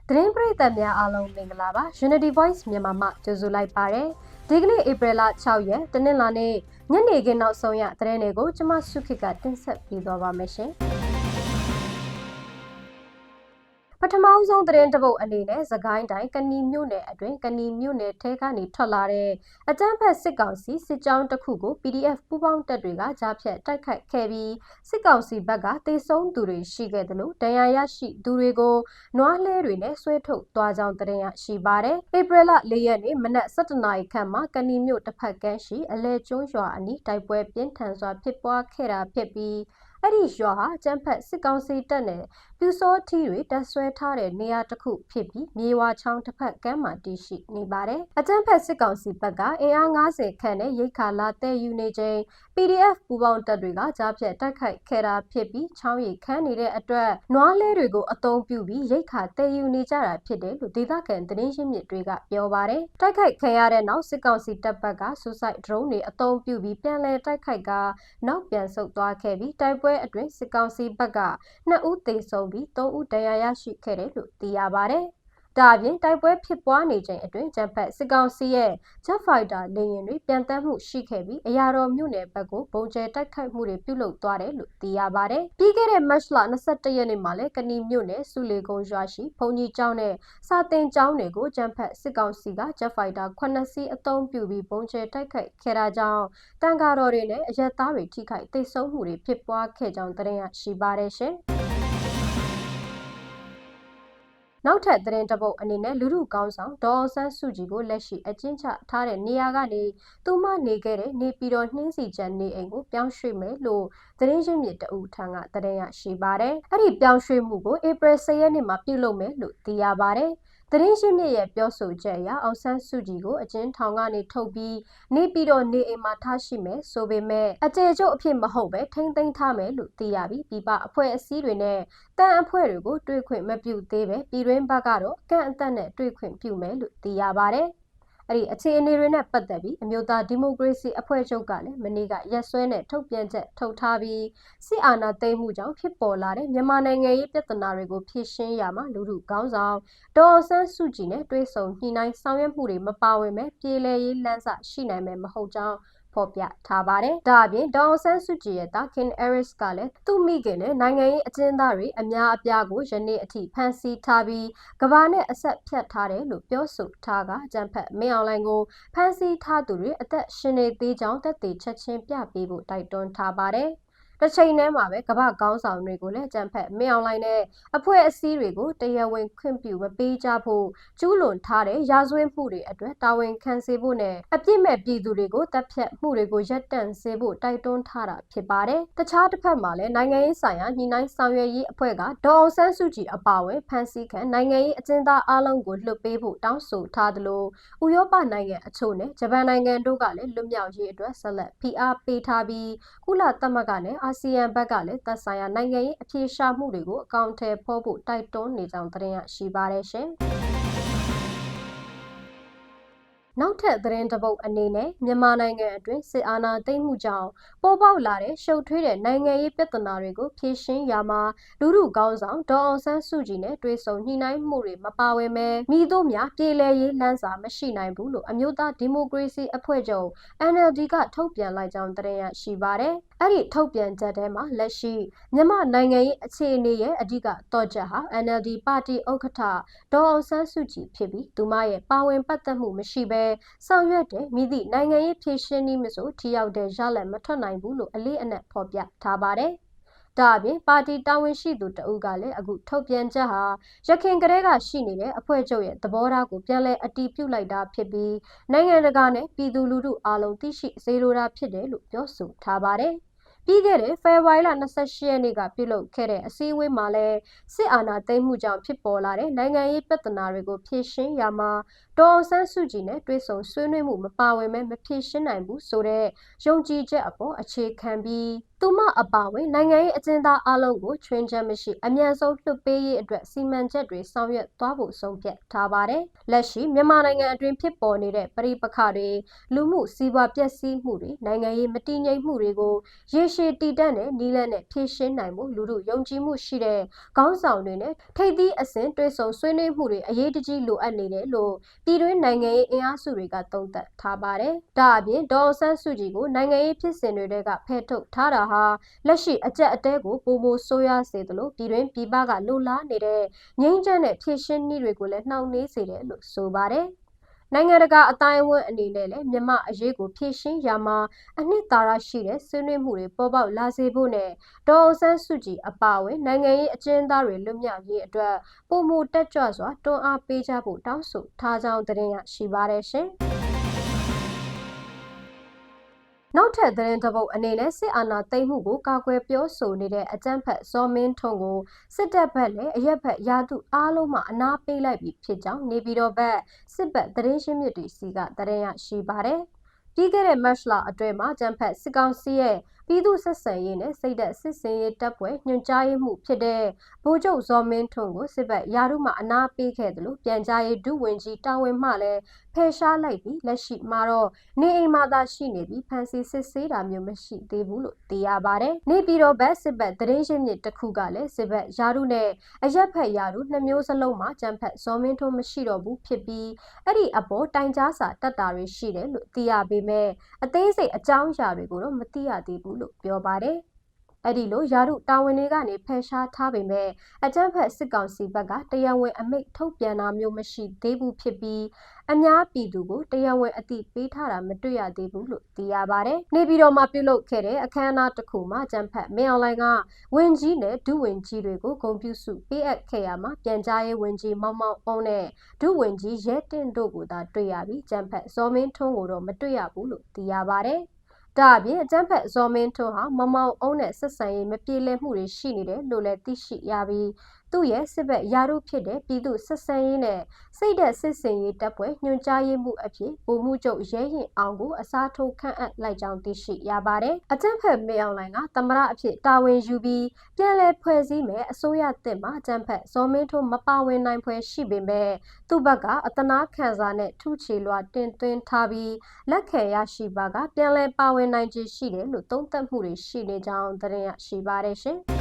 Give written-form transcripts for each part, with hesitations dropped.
သတင်းပရိသတ်များအားလုံးမင်္ဂလာပါ Unity Voice မြန်မာမှကြိုဆိုလိုက်ပါတယ်ဒီကနေ့ဧပြီလ6ရက်တနင်္လာနေ့ညနေခင်းနောက်ဆုံးရသတင်းတွေကိုကျွန်မစုခေတ်ကတင်ဆက်ပေးသွားပါမယ်ရှင်ပထမဆုံးသတင်းတစ်ပုဒ်အနေနဲ့သခိုင်းတိုင်းကဏီမြို့နယ်အတွင်းကဏီမြို့နယ်ထဲကနေထွက်လာတဲ့အကြမ်းဖက်စစ်ကောင်စီစစ်ကြောင်းတစ်ခုကို PDF ပူးပေါင်းတပ်တွေကကြားဖြတ်တိုက်ခိုက်ခဲ့ပြီးစစ်ကောင်စီဘက်ကတေဆုံးသူတွေရှိခဲ့တယ်လို့တရားရရှိသူတွေကိုနွားလှဲတွေနဲ့ဆွဲထုတ်သွားကြောင်းသတင်းရရှိပါတယ်။ဧပြီလ4ရက်နေ့မနက်7:00နာရီခန့်မှာကဏီမြို့တစ်ဖက်ကမ်းရှိအလဲကျွန်းရွာအနီးတိုက်ပွဲပြင်းထန်စွာဖြစ်ပွားခဲ့တာဖြစ်ပြီးအဲ့ဒီရွာဟာကျန်းဖက်စစ်ကောင်စီတပ်နဲ့ပြူစောထီတွေတပ်ဆွဲထားတဲ့နေရာတစ်ခုဖြစ်ပြီးမြေဝါချောင်းတစ်ဖက်ကမ်းမှာတည်ရှိနေပါတယ်။အကျန်းဖက်စစ်ကောင်စီဘက်ကအင်အား90ခန့်နဲ့ရိတ်ခါလာတဲ့ယူနေချိန် PDF ပူပေါင်းတပ်တွေကကြားဖြတ်တိုက်ခိုက်ခဲ့တာဖြစ်ပြီးချောင်းရိတ်ခမ်းနေတဲ့အတွက်နွားလဲတွေကိုအသုံးပြုပြီးရိတ်ခါတဲ့ယူနေကြတာဖြစ်တယ်လို့ဒေသခံသတင်းရင်းမြစ်တွေကပြောပါတယ်။တိုက်ခိုက်ခံရတဲ့နောက်စစ်ကောင်စီတပ်ဘက်ကစူဆိုက်ဒရုန်းတွေအသုံးပြုပြီးပြန်လည်တိုက်ခိုက်ကနောက်ပြန်ဆုတ်သွားခဲ့ပြီးတိုက်ပွဲအတွင်းစစ်ကောင်စီဘက်က2ဦးသေဆုံးပြီး3ဦးဒဏ်ရာရရှိခဲ့တယ်လို့သိရပါတယ်။ဒါအပြင်တိုက်ပွဲဖြစ်ပွားနေချိန်အတွင်းဂျက်ဖက်စစ်ကောင်စီရဲ့ Jet Fighter လေယာဉ်တွေပြန်တက်မှုရှိခဲ့ပြီးအရာတော်မြို့နယ်ဘက်ကိုပုံကျဲတိုက်ခိုက်မှုတွေပြုလုပ်သွားတယ်လို့သိရပါတယ်။ပြီးခဲ့တဲ့မတ်လ21ရက်နေ့မှာလည်းကဏီမြို့နယ်စုလေကုန်းရွာရှိဘုံကြီးကျောင်းနဲ့စာတင်ကျောင်းတွေကိုဂျက်ဖက်စစ်ကောင်စီက Jet Fighter 9စီးအသုံးပြုပြီးပုံကျဲတိုက်ခိုက်ခဲ့တာကြောင့်တန်ကာတော်တွေနဲ့အရက်သားတွေထိခိုက်သိမ်းဆုံးမှုတွေဖြစ်ပွားခဲ့ကြောင်းသတင်းရရှိပါတယ်ရှင်။နောက်ထပ်သတင်းတစ်ပုဒ်အနေနဲ့လူထုကောင်းဆောင်ဒေါ်အောင်ဆန်းစုကြည်ကိုလက်ရှိအကျဉ်းချထားတဲ့နေရာကနေသူမနေခဲ့တဲ့နေပြည်တော်နှင်းစီချန်နေအိမ်ကိုပြောင်းရွှေ့မယ်လို့သတင်းရင်းမြစ်တအူထံကသတင်းရရှိပါတယ်။အဲ့ဒီပြောင်းရွှေ့မှုကိုဧပြီ10ရက်နေ့မှာပြုလုပ်မယ်လို့သိရပါတယ်။သတင်းရှင်မြစ်ရဲ့ပြောဆိုချက်အရအောင်ဆန်းစုကြည်ကိုအကျဉ်းထောင်ကနေထုတ်ပြီးနေပြည်တော်နေအိမ်မှာထားရှိမယ်ဆိုပေမဲ့အကျေကျုပ်အဖြစ်မဟုတ်ပဲထိမ့်သိမ်းထားမယ်လို့သိရပြီးပြပအဖွဲ့အစည်းတွေနဲ့တန်အဖွဲ့တွေကိုတွေ့ခွင့်မပြုသေးပဲပြည်တွင်းဘက်ကတော့ကန့်အသတ်နဲ့တွေ့ခွင့်ပြုမယ်လို့သိရပါတယ်။အဲ့ဒီအခြေအနေတွေနဲ့ပတ်သက်ပြီးအမျိုးသားဒီမိုကရေစီအဖွဲ့ချုပ်ကလည်းမနေ့ကရက်စွဲနဲ့ထုတ်ပြန်ချက်ထုတ်ထားပြီးစစ်အာဏာသိမ်းမှုကြောင့်ဖြစ်ပေါ်လာတဲ့မြန်မာနိုင်ငံရေးပြဿနာတွေကိုဖြေရှင်းရမှာလူထုကောင်းဆောင်ဒေါ်ဆန်းစုကြည်နဲ့တွဲဆုံညှိနှိုင်းဆောင်ရွက်မှုတွေမပါဝင်မဲ့ပြည်လဲရေးလမ်းစရှိနိုင်မယ်မဟုတ်ကြောင်းဖော်ပြထားပါတယ်။ဒါအပြင်ဒေါ်ဆန်းစုကြည်ရဲ့တာခင်အဲရစ်ကလည်းသူ့မိခင်နဲ့နိုင်ငံရေးအကျဉ်းသားတွေအများအပြားကိုယနေ့အထိဖမ်းဆီးထားပြီးကဘာနဲ့အဆက်ဖြတ်ထားတယ်လို့ပြောဆိုထားကအကြံဖက်မင်းအောင်လှိုင်ကိုဖမ်းဆီးထားသူတွေအသက်ရှင်နေသေးကြောင်းသက်သေချက်ချင်းပြပေးဖို့တိုက်တွန်းထားပါတယ်။တစ်ချိန်တည်းမှာပဲကမ္ဘာကောင်းဆောင်တွေကိုလည်းကြံဖက်မင်းအောင်လှိုင်နဲ့အဖွဲ့အစည်းတွေကိုတရားဝင်ခွင့်ပြုမပေးကြဖို့ကျူးလွန်ထားတဲ့ရာဇဝတ်မှုတွေအတွက်တာဝန်ခံစေဖို့နဲ့အပြစ်မဲ့ပြည်သူတွေကိုတပ်ဖြတ်မှုတွေကိုရပ်တန့်စေဖို့တိုက်တွန်းထားတာဖြစ်ပါတယ်။တခြားတစ်ဖက်မှာလည်းနိုင်ငံရေးဆိုင်ရာညှိနှိုင်းဆောင်ရွက်ရေးအဖွဲ့ကဒေါ်အောင်ဆန်းစုကြည်အပါအဝင်ဖမ်းဆီးခံနိုင်ငံရေးအကျဉ်းသားအလုံးကိုလွှတ်ပေးဖို့တောင်းဆိုထားသလိုဥရောပနိုင်ငံအချို့နဲ့ဂျပန်နိုင်ငံတို့ကလည်းလွတ်မြောက်ရေးအတွက်ဆက်လက်ဖိအားပေးထားပြီးကုလသမဂ္ဂနဲ့အာဆီယံဘက်ကလည်းသက်ဆိုင်ရာနိုင်ငံရေးအပြေရှားမှုတွေကိုအကောင့်ထဲပေါ်ဖို့တိုက်တွန်းနေကြောင်းသတင်းရရှိပါတယ်ရှင်။နောက်ထပ်သတင်းတစ်ပုဒ်အနေနဲ့မြန်မာနိုင်ငံအတွင်းစစ်အာဏာသိမ်းမှုကြောင့်ပေါ်ပေါက်လာတဲ့ရှုပ်ထွေးတဲ့နိုင်ငံရေးပြဿနာတွေကိုဖြေရှင်းရာမှာလူထုကောင်းဆောင်ဒေါ်အောင်ဆန်းစုကြည်နဲ့တွဲဆုံညှိနှိုင်းမှုတွေမပါဝင်ပဲမိတို့များပြည်လဲရေးလမ်းစာမရှိနိုင်ဘူးလို့အမျိုးသားဒီမိုကရေစီအဖွဲ့ချုပ် NLD ကထုတ်ပြန်လိုက်ကြောင်းသတင်းရရှိပါတယ်။အဲ့ဒီထုတ်ပြန်ချက်ထဲမှာလက်ရှိမြန်မာနိုင်ငံရေးအခြေအနေရဲ့အဓိကတော့ချက်ဟာ NLD ပါတီဥက္ကဋ္ဌဒေါ်အောင်ဆန်းစုကြည်ဖြစ်ပြီးသူမရဲ့ပါဝင်ပတ်သက်မှုမရှိဘဲဆောင်ရွက်တဲ့မိသည့်နိုင်ငံရေးဖြည့်ရှင်းနည်းမဆိုထိရောက်တဲ့ရလဒ်မထွက်နိုင်ဘူးလို့အလေးအနက်ဖော်ပြထားပါတယ်။ဒါအပြင်ပါတီတာဝန်ရှိသူတဦးကလည်းအခုထုတ်ပြန်ချက်ဟာရခိုင်ကလေးကရှိနေတဲ့အဖွဲ့ချုပ်ရဲ့သဘောထားကိုပြန်လည်အတည်ပြုလိုက်တာဖြစ်ပြီးနိုင်ငံတကာနဲ့ပြည်သူလူထုအားလုံးသိရှိစေလိုတာဖြစ်တယ်လို့ပြောဆိုထားပါတယ်။ပြီးခဲ့တဲ့ဖေဖော်ဝါရီလ28ရက်နေ့ကပြုလုပ်ခဲ့တဲ့အစည်းအဝေးမှာလည်းစစ်အာဏာသိမ်းမှုကြောင့်ဖြစ်ပေါ်လာတဲ့နိုင်ငံရေးပြဿနာတွေကိုဖြေရှင်းရမှာဒေါ်အောင်ဆန်းစုကြည်နဲ့တွဲဆုံဆွေးနွေးမှုမပါဝင်မဲမဖြေရှင်းနိုင်ဘူးဆိုတဲ့ယုံကြည်ချက်အပေါ်အခြေခံပြီး သူမအပါဝင်နိုင်ငံရေးအကျဉ်းသားအလုံးကိုချွင်းချက်မရှိအမြန်ဆုံးလွှတ်ပေးရေးအတွက်စီမံချက်တွေဆောင်ရွက်သွားဖို့ဆုံးဖြတ်ထားပါတယ်။လက်ရှိမြန်မာနိုင်ငံအတွင်းဖြစ်ပေါ်နေတဲ့ပဋိပက္ခတွေလူမှုစီးပွားပျက်စီးမှုတွေနိုင်ငံရေးမတည်ငြိမ်မှုတွေကိုရေရှည်တည်တံ့တဲ့နည်းလမ်းနဲ့ဖြေရှင်းနိုင်ဖို့လူထုယုံကြည်မှုရှိတဲ့ခေါင်းဆောင်တွေနဲ့ထိပ်သီးအဆင့်တွဲဆုံဆွေးနွေးမှုတွေအရေးတကြီးလိုအပ်နေတယ်လို့ပြည်တွင်းနိုင်ငံရေးအင်အားစုတွေကသုံးသပ်ထားပါတယ်။ဒါအပြင်ဒေါ်အောင်ဆန်းစုကြည်ကိုနိုင်ငံရေးဖြစ်စဉ်တွေကဖယ်ထုတ်ထားတာဟာလက်ရှိအကြက်အတဲကိုပိုမိုဆိုးရွားစေသလိုပြည်တွင်းပြည်ပကလိုလားနေတဲ့ငြိမ်းချမ်းတဲ့ဖြည့်ရှင်းနည်းတွေကိုလည်းနှောင့်နှေးစေတယ်လို့ဆိုပါတယ်။နိုင်ငံတကာအတိုင်းအဝန်အနေနဲ့လည်းမြန်မာအရေးကိုဖြည့်ရှင်းရမှာအနှစ်သာရရှိတဲ့ဆွေးနွေးမှုတွေပေါ်ပေါက်လာစေဖို့နဲ့ဒေါ်အောင်ဆန်းစုကြည်အပါအဝင်နိုင်ငံရေးအကျဉ်းသားတွေလွတ်မြောက်ရေးအတွက်ပိုမိုတက်ကြွစွာတွန်းအားပေးကြဖို့တောင်းဆိုထားကြောင်းသတင်းရရှိပါတယ်ရှင်။နောက်ထပ်သတင်းတစ်ပုဒ်အနေနဲ့စစ်အာဏာသိမ်းမှုကိုကာကွယ်ပြောဆိုနေတဲ့အကြမ်းဖက်ဇော်မင်းထွန်းကိုစစ်တပ်ဘက်နဲ့အရက်ဘက်ရာသူအားလုံးမှအနာပေးလိုက်ပြီဖြစ်ကြောင်းနေပြည်တော်ဘက်စစ်ဘက်သတင်းရှင်းမြစ်တွေစီကသတင်းရရှိပါတယ်။ပြီးခဲ့တဲ့မတ်လအတွင်းမှာအကြမ်းဖက်စစ်ကောင်စီရဲ့ပြည်သူ့ဆက်ဆံရေးနဲ့စိတ်သက်စစ်စင်ရေးတပ်ဖွဲ့ညွှန်ကြားရေးမှုဖြစ်တဲ့ဗိုလ်ချုပ်ဇော်မင်းထွန်းကိုစစ်ဘက်ရာထူးမှအနာပေးခဲ့တယ်လို့ပြန်ကြားရေးဒုဝန်ကြီးတာဝန်မှလည်းဖယ်ရှားလိုက်ပြီးလက်ရှိမှာတော့နေအိမ်မှာသာရှိနေပြီးဖန်စီစစ်ဆေးတာမျိုးမရှိသေးဘူးလို့သိရပါတယ်။နေပြည်တော်ဘက်စစ်ဘက်သတင်းရှင်းမြစ်တစ်ခုကလည်းစစ်ဘက်ရာထူးနဲ့အရက်ဖက်ရာထူးနှစ်မျိုးစလုံးမှာအကြမ်းဖက်ဇော်မင်းထွန်းမရှိတော့ဘူးဖြစ်ပြီးအဲ့ဒီအပေါ်တိုင်ကြားစာတက်တာတွေရှိတယ်လို့သိရပေမဲ့အသေးစိတ်အကြောင်းအရာတွေကိုတော့မသိရသေးဘူးလို့ပြောပါတယ်။အဲ့ဒီလိုယာရုတာဝန်တွေကနေဖယ်ရှားထားပေမဲ့အကြမ်းဖက်စစ်ကောင်စီဘက်ကတရားဝင်အမိန့်ထုတ်ပြန်တာမျိုးမရှိသေးဘူးဖြစ်ပြီးအများပြည်သူကိုတရားဝင်အသိပေးထားတာမတွေ့ရသေးဘူးလို့သိရပါတယ်။နေပြည်တော်မှာပြုလုပ်ခဲ့တဲ့အခမ်းအနားတစ်ခုမှာအကြမ်းဖက်မင်းအောင်လှိုင်ကဝန်ကြီးနဲ့ဒုဝန်ကြီးတွေကိုဂုဏ်ပြုစုပေးအပ်ခဲ့ရမှာပြန်ကြားရေးဝန်ကြီးမောင်မောင်အောင်နဲ့ဒုဝန်ကြီးရဲတင့်တို့ကိုသာတွေ့ရပြီးအကြမ်းဖက်ဇော်မင်းထွန်းကိုတော့မတွေ့ရဘူးလို့သိရပါတယ်။ဒါအပြင်အကြမ်းဖက်ဇော်မင်းထွန်းဟာမမောင်အုံးနဲ့ဆက်ဆံရေးမပြေလည်မှုတွေရှိနေတယ်လို့လည်းသိရှိရပြီးသူ့ရဲ့စစ်ဘက်ယာရုဖြစ်တဲ့ပြည်သူဆက်ဆံရေးနဲ့စိတ်သက်စစ်စင်ရေးတပ်ဖွဲ့ညွှန်ကြားရေးမှုအဖြစ်ဗိုလ်မှူးချုပ်ရဲရင်အောင်ကိုအစားထိုးခန့်အပ်လိုက်ကြောင်းသိရှိရပါတယ်။အကြမ်းဖက်မင်းအောင်လှိုင်ကသမရအဖြစ်တာဝန်ယူပြီးပြန်လည်ဖွဲ့စည်းမဲ့အစိုးရတစ်မှာအကြမ်းဖက်ဇော်မင်းထွန်းမပါဝင်နိုင်ဖွယ်ရှိပေမဲ့သူ့ဘက်ကအတနာခံစားနဲ့ထုချေလွှာတင်သွင်းထားပြီးလက်ခံရရှိပါကပြန်လည်ပါဝင်နိုင်ခြေရှိတယ်လို့သုံးသပ်မှုတွေရှိနေကြောင်းသတင်းရရှိပါတယ်ရှင်။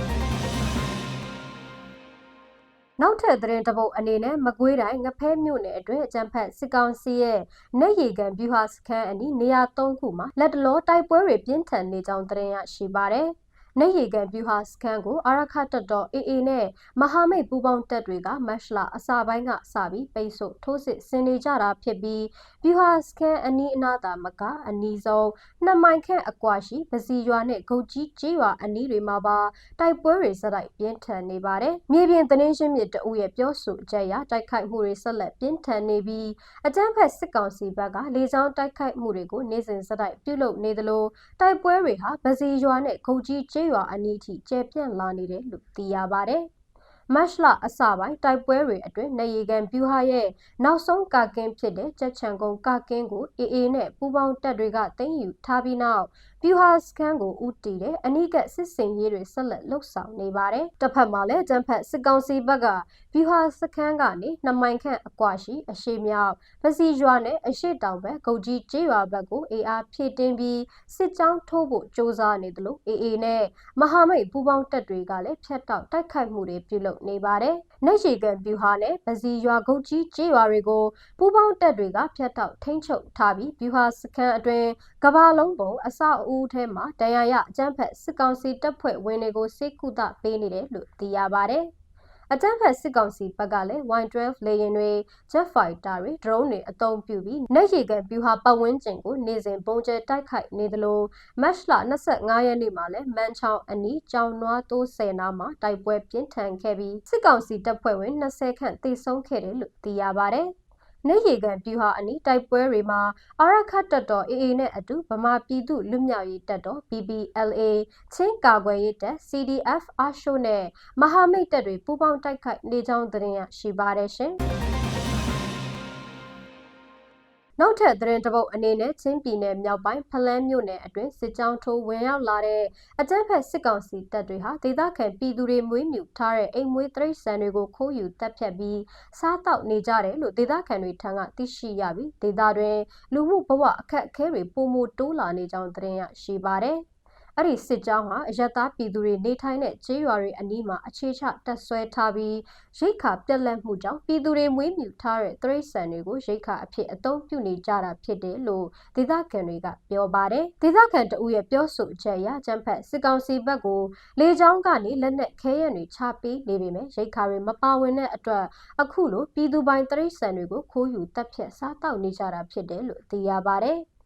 နောက်ထပ်သတင်းတစ်ပုဒ်အနေနဲ့မကွေးတိုင်းငဖဲမြို့နယ်အတွင်းအကြမ်းဖက်စစ်ကောင်စီရဲ့နေရီကန်ဗျူဟာစခန်းအနီးနေရာ၃ခုမှာလက်တလောတိုက်ပွဲတွေပြင်းထန်နေကြောင်းသတင်းရရှိပါတယ်။နေရီကန်ဗျူဟာစခန်းကိုအာရခတပ်တော် AA နဲ့မဟာမိတ်ပူးပေါင်းတပ်တွေကမတ်လအစပိုင်းကစပြီးပိတ်ဆို့ထိုးစစ်ဆင်နေကြတာဖြစ်ပြီးဗျူဟာစခန်းအနီးအနားသာမကအနီးဆုံး2မိုင်ခန့်အကွာရှိပစီရွာနဲ့ဂုတ်ကြီးကျေးရွာအနီးတွေမှာပါတိုက်ပွဲတွေဆက်တိုက်ပြင်းထန်နေပါတယ်။မြေပြင်သတင်းရှင်းမြစ်တအုပ်ရဲ့ပြောဆိုချက်အရတိုက်ခိုက်မှုတွေဆက်လက်ပြင်းထန်နေပြီးအကြမ်းဖက်စစ်ကောင်စီဘက်ကလေကြောင်းတိုက်ခိုက်မှုတွေကိုနေ့စဉ်ဆက်တိုက်ပြုလုပ်နေသလိုတိုက်ပွဲတွေဟာပစီရွာနဲ့ဂုတ်ကြီးကျေးရွာအနီးထိကျယ်ပြန့်လာနေတယ်လို့သိရပါတယ်။မတ်လအစပိုင်းတိုက်ပွဲတွေအတွင်းနေရီကန်ဗျူဟာရဲ့နောက်ဆုံးကာကင်းဖြစ်တဲ့ကြက်ချံကုန်းကာကင်းကို AA နဲ့ပူးပေါင်းတပ်တွေကသိမ်းယူထားပြီးနောက်ဗျူဟာစခန်းကိုဦးတည်တဲ့အနီးကပ်စစ်စင်ရေးတွေဆက်လက်လှုပ်ဆောင်နေပါတယ်။တစ်ဖက်မှာလည်းအကြမ်းဖက်စစ်ကောင်စီဘက်ကဗျူဟာစခန်းကနေ2မိုင်ခန့်အကွာရှိအရှေ့မြောက်ပစီရွာနဲ့အရှေ့တောင်ဘက်ဂုတ်ကြီးကျေးရွာဘက်ကို AR ဖြည့်တင်းပြီးစစ်ကြောင်းထိုးဖို့စ조사နေတယ်လို့ AA နဲ့မဟာမိတ်ပူးပေါင်းတပ်တွေကလည်းဖျက်တောက်တိုက်ခိုက်မှုတွေပြုလုပ်နေပါတယ်။နေရီကန်ဗျူဟာနဲ့ပစီရွာဂုတ်ကြီးကျေးရွာတွေကိုပူးပေါင်းတပ်တွေကဖျက်တောက်ထိန်းချုပ်ထားပြီးဗျူဟာစခန်းအတွင်းကဘာလုံးပုံအဆောက်အဦထဲမှာတရားရအကြမ်းဖက်စစ်ကောင်စီတပ်ဖွဲ့ဝင်တွေကိုစိတ်ကူတာပေးနေတယ်လို့သိရပါတယ်။အကြမ်းဖက်စစ်ကောင်စီဘက်ကလည်း Y12 လေယာဉ်တွေ Jet Fighter တွေ drone တွေအသုံးပြုပြီးနေရီကန်ဗျူဟာပတ်ဝန်းကျင်ကိုနေ့စဉ်ပုံကျဲတိုက်ခိုက်နေသလိုမတ်လ25ရက်နေ့မှာလည်းမန်ချောင်းအနီးကြောင်နွားတိုးဆယ်နာမှာတိုက်ပွဲပြင်းထန်ခဲ့ပြီးစစ်ကောင်စီတပ်ဖွဲ့ဝင်20ခန့်သေဆုံးခဲ့တယ်လို့သိရပါတယ်။နေရီကန်ဗျူဟာအနီးတိုက်ပွဲတွေမှာအာရခတပ်တော် AA နဲ့အတူဗမာပြည်သူလွတ်မြောက်ရေးတပ်တော် BBLA ချင်းကာကွယ်ရေးတပ် CDF အာရှိုနဲ့မဟာမိတ်တပ်တွေပူးပေါင်းတိုက်ခိုက်နေကြောင်းသတင်းရရှိပါတယ်ရှင်။ နောက်ထပ်သတင်းတစ်ပုဒ်အနေနဲ့ချင်းပြည်နယ်မြောက်ပိုင်းဖလန်းမြို့နယ်အတွင်းစစ်ကြောင်းထိုးဝင်ရောက်လာတဲ့အကြမ်းဖက်စစ်ကောင်စီတပ်တွေဟာဒေသခံပြည်သူတွေမွေးမြူထားတဲ့အိမ်မွေးတိရစ္ဆာန်တွေကိုခိုးယူတပ်ဖြတ်ပြီးစားတောက်နေကြတယ်လို့ဒေသခံတွေထံကသိရှိရပြီးဒေသတွင်လူမှုဘဝအခက်အခဲတွေပိုမိုတိုးလာနေကြောင်းသတင်းရရှိပါတယ်။အဲ့ဒီစစ်ကြောင်းဟာအယက်သားပြည်သူတွေနေထိုင်တဲ့ကျေးရွာတွေအနီးမှာအခြေချတပ်ဆွဲထားပြီးရိတ်ခါပြက်လက်မှုကြောင့်ပြည်သူတွေမွေးမြူထားတဲ့တိရစ္ဆာန်တွေကိုရိတ်ခါအဖြစ်အသုံးပြုနေကြတာဖြစ်တယ်လို့ဒေသခံတွေကပြောပါတယ်။ဒေသခံတဦးရဲ့ပြောဆိုချက်အရကျန်းဖက်စစ်ကောင်စီဘက်ကိုလေကြောင်းကနေလက်နက်ခဲယံတွေချပေးနေပေမဲ့ရိတ်ခါတွေမပါဝင်တဲ့အတွက်အခုလိုပြည်သူပိုင်တိရစ္ဆာန်တွေကိုခိုးယူတပ်ဖြတ်စားတောက်နေကြတာဖြစ်တယ်လို့သိရပါတယ်။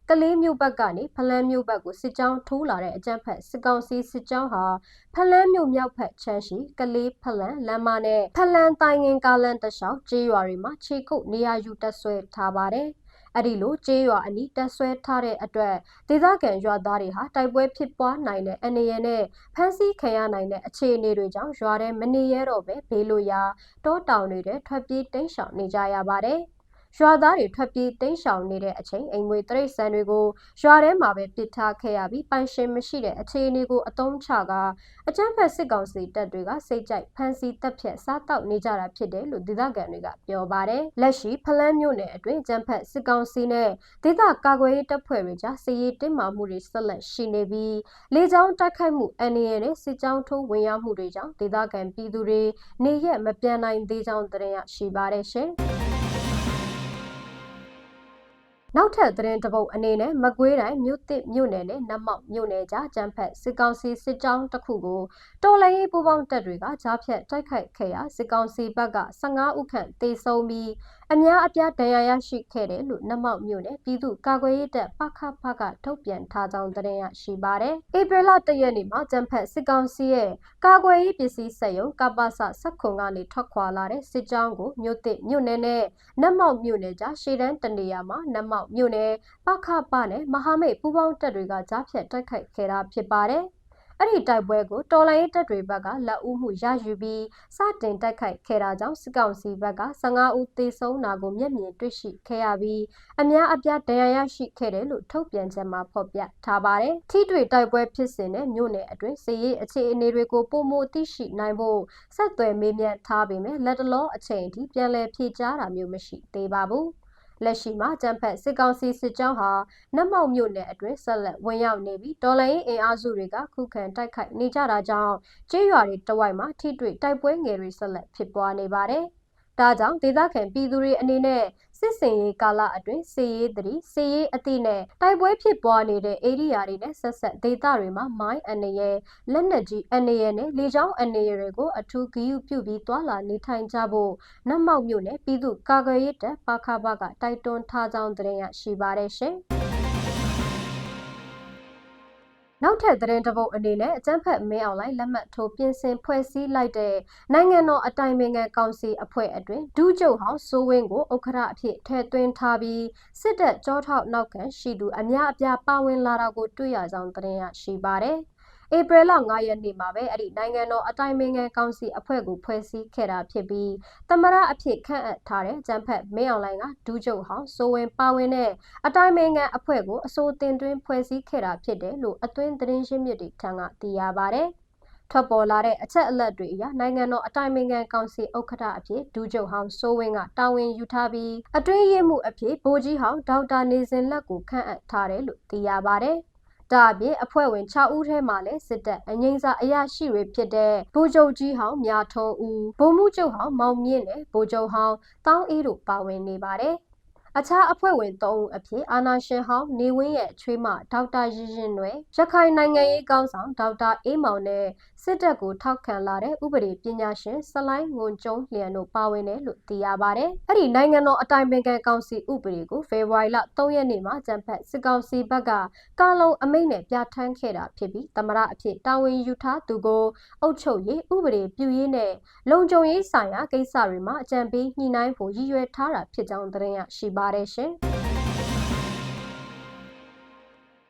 ကလေးမျိုးဘက်ကနေဖလန်းမျိုးဘက်ကိုစစ်ကြောင်းထိုးလာတဲ့အကြမ်းဖက်စစ်ကောင်စီစစ်ကြောင်းဟာဖလန်းမျိုးမြောက်ဘက်ချမ်းရှိကလေးဖလန်းလမ်းမနဲ့ဖလန်းတိုင်းငင်ကားလန်တလျှောက်ကျေးရွာတွေမှာခြေကုပ်နေရာယူတပ်ဆွဲထားပါတယ်။အဲ့ဒီလိုကျေးရွာအနီးတပ်ဆွဲထားတဲ့အတွက်ဒေသခံရွာသားတွေဟာတိုက်ပွဲဖြစ်ပွားနိုင်တဲ့အနေရနဲ့ဖမ်းဆီးခံရနိုင်တဲ့အခြေအနေတွေကြောင့်ရွာထဲမနေရတော့ပဲဘေးလိုရာတောတောင်တွေထဲထွက်ပြေးတိမ်းရှောင်နေကြရပါတယ်။ရွာသားတွေထွက်ပြေးတိမ်းရှောင်နေတဲ့အချိန်အိမ်မွေတိရစ္ဆာန်တွေကိုရွာထဲမှာပဲပစ်ထားခဲ့ရပြီးပိုင်ရှင်မရှိတဲ့အခြေအနေကိုအသုံးချကအကြမ်းဖက်စစ်ကောင်စီတပ်တွေကစိတ်ကြိုက်ဖမ်းဆီးတပ်ဖြတ်စားတောက်နေကြတာဖြစ်တယ်လို့ဒေသခံတွေကပြောပါတယ်။လက်ရှိဖလန်းမြို့နယ်အတွင်းအကြမ်းဖက်စစ်ကောင်စီနဲ့ဒေသကာကွယ်ရေးတပ်ဖွဲ့တွေကြားစစ်ရေးတင်းမာမှုတွေဆက်လက်ရှိနေပြီးလေကြောင်းတိုက်ခိုက်မှုအန္တရာယ်နဲ့စစ်ကြောင်းထိုးဝင်ရောက်မှုတွေကြောင့်ဒေသခံပြည်သူတွေနေရက်မပြန်နိုင်သေးကြောင်းသတင်းရရှိပါတယ်ရှင်။နောက်ထပ်သတင်းတစ်ပုဒ်အနေနဲ့မကွေးတိုင်းမြို့သစ်မြို့နယ်နဲ့နတ်မောက်မြို့နယ်ကြားကျန်းဖက်စစ်ကောင်စီစစ်ကြောင်းတစ်ခုကိုတော်လှန်ရေးပူးပေါင်းတပ်တွေကကြားဖြတ်တိုက်ခိုက်ခဲ့ရာစစ်ကောင်စီဘက်က15ဦးခန့်တေဆုံးပြီးအများအပြားဒဏ်ရာရရှိခဲ့တယ်လို့နတ်မောက်မြို့နယ်ပြည်သူ့ကာကွယ်ရေးတပ်ပခဖကထုတ်ပြန်ထားကြောင်းသတင်းရရှိပါတယ်။ဧပြီလ1ရက်နေ့မှာကျန်းဖက်စစ်ကောင်စီရဲ့ကာကွယ်ရေးပစ္စည်းစက်ရုံကပ္ပစ19ကနေထွက်ခွာလာတဲ့စစ်ကြောင်းကိုမြို့သစ်မြို့နယ်နဲ့နတ်မောက်မြို့နယ်ကြားရှေ့တန်းတနေရာမှာနတ်မောက်မြို့နယ်ပခပနဲ့မဟာမိတ်ပူးပေါင်းတပ်တွေကကြားဖြတ်တိုက်ခိုက်ခဲ့တာဖြစ်ပါတယ်။အဲ့ဒီတိုက်ပွဲကိုတော်လိုင်းတပ်တွေဘက်ကလက်ဦးမှုရယူပြီးစတင်တိုက်ခိုက်ခဲ့တာကြောင့်စစ်ကောင်စီဘက်က15ဦးသေဆုံးတာကိုမျက်မြင်တွေ့ရှိခဲ့ရပြီးအများအပြားဒဏ်ရာရရှိခဲ့တယ်လို့ထုတ်ပြန်ချက်မှာဖော်ပြထားပါတယ်။ထိတွေ့တိုက်ပွဲဖြစ်စဉ်နဲ့မြို့နယ်အတွင်းစစ်ရေးအခြေအနေတွေကိုပုံမသိရှိနိုင်ဖို့ဆက်သွယ်မေးမြန်းထားပေမဲ့လက်တလောအချိန်အထိပြန်လည်ဖြေကြားတာမျိုးမရှိသေးပါဘူး။လက်ရှိမှာကျန်းဖက်စစ်ကောင်စီစစ်ကြောင်းဟာနတ်မောက်မြို့နယ်အတွင်းဆက်လက်ဝင်ရောက်နေပြီးတော်လိုင်းအင်အားစုတွေကခုခံတိုက်ခိုက်နေကြတာကြောင့်ကျေးရွာတွေတဝိုက်မှာထိတွေ့တိုက်ပွဲငယ်တွေဆက်လက်ဖြစ်ပွားနေပါတယ်။ဒါကြောင့်ဒေသခံပြည်သူတွေအနေနဲ့စစ်စင်ရေးကာလအတွင်းစစ်ရေးသတိစစ်ရေးအသည့်နဲ့တိုက်ပွဲဖြစ်ပွားနေတဲ့ဧရိယာတွေနဲ့ဆက်ဆက်ဒေသတွေမှာမိုင်းအန္တရာယ်လက်နက်ကြီးအန္တရာယ်နဲ့လေကြောင်းအန္တရာယ်တွေကိုအထူးဂရုပြုပြီးတွာလာနေထိုင်ကြဖို့နတ်မောက်မြို့နယ်ပြည်သူ့ကာကွယ်ရေးတပ်ပခဘကတိုက်တွန်းထားကြောင်းသတင်းရရှိပါတယ်ရှင်။နောက်ထပ်သတင်းတစ်ပုဒ်အနေနဲ့အကြမ်းဖက်မင်းအောင်လှိုင်လက်မှတ်ထိုးပြင်ဆင်ဖွဲ့စည်းလိုက်တဲ့နိုင်ငံတော်အတိုင်ပင်ခံကောင်စီအဖွဲ့အတွင်းဒုချုပ်ဟောင်းစိုးဝင်းကိုဥက္ကဋ္ဌအဖြစ်ထည့်သွင်းထားပြီးစစ်တပ်ကြောထောက်နောက်ခံရှိသူအများအပြားပါဝင်လာတာကိုတွေ့ရကြောင်းသတင်းရရှိပါတယ်။ဧပြီလ9ရက်နေ့မှာပဲအဲ့ဒီနိုင်ငံတော်အတိုင်ပင်ခံကောင်စီအဖွဲ့ကိုဖွဲ့စည်းခဲ့တာဖြစ်ပြီးသမရအဖြစ်ခန့်အပ်ထားတဲ့ကျန်းဖက်မင်းအောင်လှိုင်ကဒုချုပ်ဟောင်းစိုးဝင်းပါဝင်တဲ့အတိုင်ပင်ခံအဖွဲ့ကိုအစိုးတင်သွင်းဖွဲ့စည်းခဲ့တာဖြစ်တယ်လို့အတွင်းသတင်းရင်းမြစ်တွေထံကသိရပါတယ်။ထွက်ပေါ်လာတဲ့အချက်အလက်တွေအရနိုင်ငံတော်အတိုင်ပင်ခံကောင်စီဥက္ကဋ္ဌအဖြစ်ဒုချုပ်ဟောင်းစိုးဝင်းကတာဝန်ယူထားပြီးအတွင်းရေးမှူးအဖြစ်ဗိုလ်ကြီးဟောင်းဒေါက်တာနေစင်လက်ကိုခန့်အပ်ထားတယ်လို့သိရပါတယ်။ဒါအပြင်အဖွဲ့ဝင်6ဦးထဲမှာလည်းစစ်တပ်အငိမ့်စာအရာရှိတွေဖြစ်တဲ့ဗိုလ်ချုပ်ကြီးဟောင်းမြထုံးဦးဗိုလ်မှူးချုပ်ဟောင်းမောင်မြင့်နဲ့ဗိုလ်ချုပ်ဟောင်းတောင်းအေးတို့ပါဝင်နေပါတယ်။အခြားအဖွဲ့ဝင်3ဦးအဖြစ်အာနာရှင်ဟောင်းနေဝင်းရဲ့ချွေးမဒေါက်တာရင်ရင်နွယ်ရခိုင်နိုင်ငံရေးကောင်းဆောင်ဒေါက်တာအေးမောင်နဲ့စစ်တပ်ကိုထောက်ခံလာတဲ့ဥပဒေပညာရှင်စလိုင်းငွန်ကျုံလျံတို့ပါဝင်တယ်လို့သိရပါတယ်။အဲ့ဒီနိုင်ငံတော်အတိုင်ပင်ခံကောင်စီဥပဒေကိုဖေဖော်ဝါရီလ3ရက်နေ့မှာကျန်းဖက်စစ်ကောင်စီဘက်ကကာလုံအမိန့်နဲ့ပြဋ္ဌာန်းခဲ့တာဖြစ်ပြီးသမရအဖြစ်တာဝန်ယူထားသူကိုအုပ်ချုပ်ရေးဥပဒေပြုရေးနဲ့လုံခြုံရေးဆိုင်ရာကိစ္စတွေမှာအကြံပေးညှိနှိုင်းဖို့ရည်ရွယ်ထားတာဖြစ်ကြောင်းသတင်းရရှိပါတယ်ရှင်။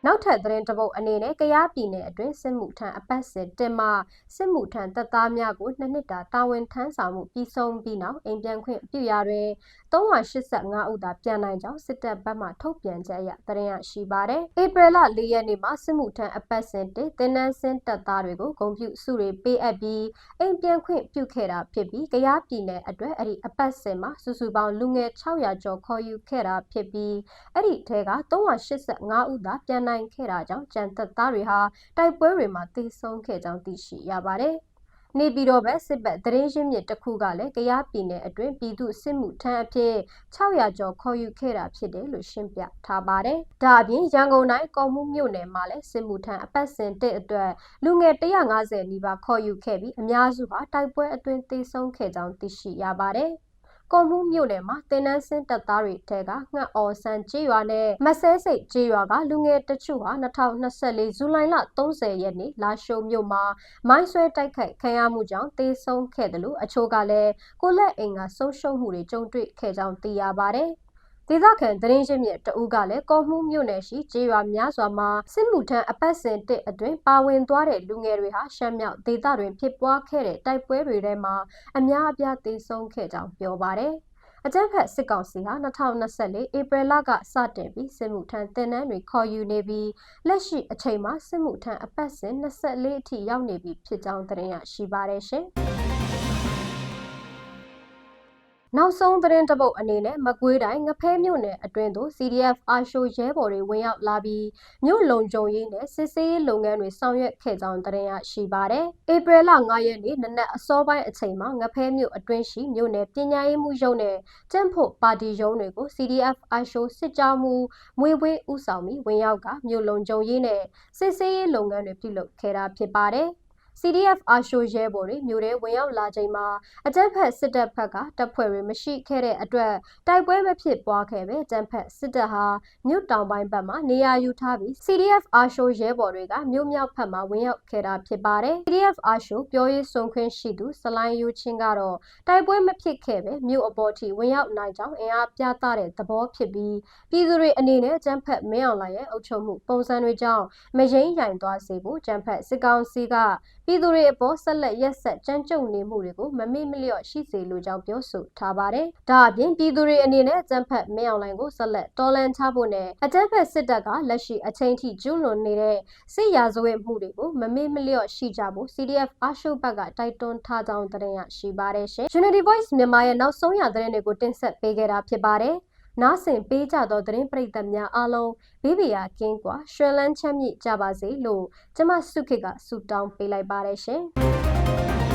နောက်ထပ်သတင်းတစ်ပုဒ်အနေနဲ့ကယားပြည်နယ်အတွင်းစစ်မှုထမ်းအပတ်စဉ်တင်မှစစ်မှုထမ်းတပ်သားများကို2နှစ်တာတာဝန်ထမ်းဆောင်မှုပြီးဆုံးပြီးနောက်အိမ်ပြန်ခွင့်ပြုရာတွင်385ဦးသာပြန်နိုင်ကြောင်းစစ်တပ်ဘက်မှထုတ်ပြန်ချက်အရသတင်းရရှိပါတယ်။ဧပြီလ4ရက်နေ့မှာစစ်မှုထမ်းအပတ်စဉ်တင်သင်တန်းဆင်းတပ်သားတွေကိုဂုဏ်ပြုစုတွေပေးအပ်ပြီးအိမ်ပြန်ခွင့်ပြုခဲ့တာဖြစ်ပြီးကယားပြည်နယ်အတွက်အဲ့ဒီအပတ်စဉ်မှာစုစုပေါင်းလူငယ်600ကျော်ခေါ်ယူခဲ့တာဖြစ်ပြီးအဲ့ဒီထဲက385ဦးသာပြန်နိုင်ခဲ့တာကြောင့်ကြံတပ်သားတွေဟာတိုက်ပွဲတွေမှာသေဆုံးခဲ့ကြောင်းသိရှိရပါတယ်။နေပြည်တော်ပဲစစ်ပတ်သတင်းရင်းမြစ်တစ်ခုကလည်းကယားပြည်နယ်အတွင်းပြည်သူစစ်မှုထမ်းအဖြစ်600ကျော်ခေါ်ယူခဲ့တာဖြစ်တယ်လို့ရှင်းပြထားပါတယ်။ဒါအပြင်ရန်ကုန်တိုင်းကော့မှူးမြို့နယ်မှာလည်းစစ်မှုထမ်းအပတ်စဉ်တစ်အတွက်လူငယ်150နီးပါးခေါ်ယူခဲ့ပြီးအများစုဟာတိုက်ပွဲအတွင်းသေဆုံးခဲ့ကြောင်းသိရှိရပါတယ်။ကော့မှူးမြို့နယ်မှာတင်နန်းစင်းတပ်သားတွေထဲကငှက်အော်ဆန်ကျေးရွာနဲ့မဆဲစိတ်ကျေးရွာကလူငယ်တချို့ဟာ2024ဇူလိုင်လ30ရက်နေ့လာရှိုးမြို့မှာမိုင်းဆွဲတိုက်ခိုက်ခံရမှုကြောင့်သေဆုံးခဲ့တယ်လို့အချို့ကလည်းကိုလက်အိမ်ကဆုံးရှုံးမှုတွေကြုံတွေ့ခဲ့ကြောင်းသိရပါတယ်။ဒေသခံသတင်းရင်းမြစ်တအူးကလည်းကော့မှူးမြို့နယ်ရှိကျေးရွာများစွာမှာစစ်မှုထမ်းအပတ်စဉ်တစ်အတွင်းပါဝင်သွားတဲ့လူငယ်တွေဟာရှမ်းမြောက်ဒေသတွင်ဖြစ်ပွားခဲ့တဲ့တိုက်ပွဲတွေထဲမှာအများအပြားသေဆုံးခဲ့ကြောင်းပြောပါတယ်။အကြမ်းဖက်စစ်ကောင်စီဟာ2024ဧပြီလကစတင်ပြီးစစ်မှုထမ်းတင်နန်းတွေခေါ်ယူနေပြီးလက်ရှိအချိန်မှာစစ်မှုထမ်းအပတ်စဉ်24အထိရောက်နေပြီဖြစ်ကြောင်းသတင်းရရှိပါတယ်ရှင်။နောက်ဆုံးသတင်းတစ်ပုဒ်အနေနဲ့မကွေးတိုင်းငဖဲမြို့နယ်အတွင်းသို့ CDF အာရှိုရဲဘော်တွေဝင်ရောက်လာပြီးမြို့လုံခြုံရေးနဲ့စစ်ဆေးရေးလုပ်ငန်းတွေဆောင်ရွက်ခဲ့ကြောင်းသတင်းရရှိပါတယ်။ဧပြီလ9ရက်နေ့နနက်အစောပိုင်းအချိန်မှာငဖဲမြို့အတွင်းရှိမြို့နယ်ပညာရေးမှုရုံးနဲ့ကျန်းဖို့ပါတီရုံးတွေကို CDF အာရှိုစစ်ကြောင်းမှုမွေဝေးဦးဆောင်ပြီးဝင်ရောက်ကမြို့လုံခြုံရေးနဲ့စစ်ဆေးရေးလုပ်ငန်းတွေပြုလုပ်ခဲ့တာဖြစ်ပါတယ်။ CDF အာရှိုရဲဘော်တွေမြို့ထဲဝင်ရောက်လာချိန်မှာအကြမ်းဖက်စစ်တပ်ဘက်ကတပ်ဖွဲ့တွေမရှိခဲ့တဲ့အတွက်တိုက်ပွဲမဖြစ်ပွားခဲ့ပဲအကြမ်းဖက်စစ်တပ်ဟာမြို့တောင်ပိုင်းဘက်မှာနေရာယူထားပြီး CDF အာရှိုရဲဘော်တွေကမြို့မြောက်ဘက်မှာဝင်ရောက်ခဲ့တာဖြစ်ပါတယ်။ CDF အာရှိုပြောရေးဆိုခွင့်ရှိသူစလိုင်းယူချင်းကတော့တိုက်ပွဲမဖြစ်ခဲ့ပဲမြို့အပေါ်ထိဝင်ရောက်နိုင်ကြောင်းအင်အားပြသတဲ့သဘောဖြစ်ပြီးပြည်သူတွေအနေနဲ့အကြမ်းဖက်မင်းအောင်လှိုင်ရဲ့အုပ်ချုပ်မှုပုံစံတွေကြောင့်မရင်းရိုင်သွားစေဖို့အကြမ်းဖက်စစ်ကောင်စီကပြည်သူတွေအပေါ်ဆက်လက်ရက်ဆက်ကြမ်းကြုတ်နေမှုတွေကိုမမေ့မလျော့ရှိစေလိုကြောင်းပြောဆိုထားပါတယ်။ဒါအပြင်ပြည်သူတွေအနေနဲ့အကြမ်းဖက်မင်းအောင်လှိုင်ကိုဆက်လက်တော်လှန်ချဖို့နဲ့အကြမ်းဖက်စစ်တပ်ကလက်ရှိအချိန်ထိကျူးလွန်နေတဲ့စစ်ရာဇဝတ်မှုတွေကိုမမေ့မလျော့ရှိကြဖို့ CDF အာရှိုဘက်ကတိုက်တွန်းထားကြောင်းသတင်းရရှိပါတယ်ရှင်။ Unity Voice မြန်မာရဲ့နောက်ဆုံးရသတင်းတွေကိုတင်ဆက်ပေးခဲ့တာဖြစ်ပါတယ်။နားဆင်ပေးကြသောသတင်းပရိသတ်များအားလုံးဘေးပရာကင်းကွာရွှင်လန်းချမ်းမြေ့ကြပါစေလို့ကျမစုခေတ်ကဆုတောင်းပေးလိုက်ပါတယ်ရှင်။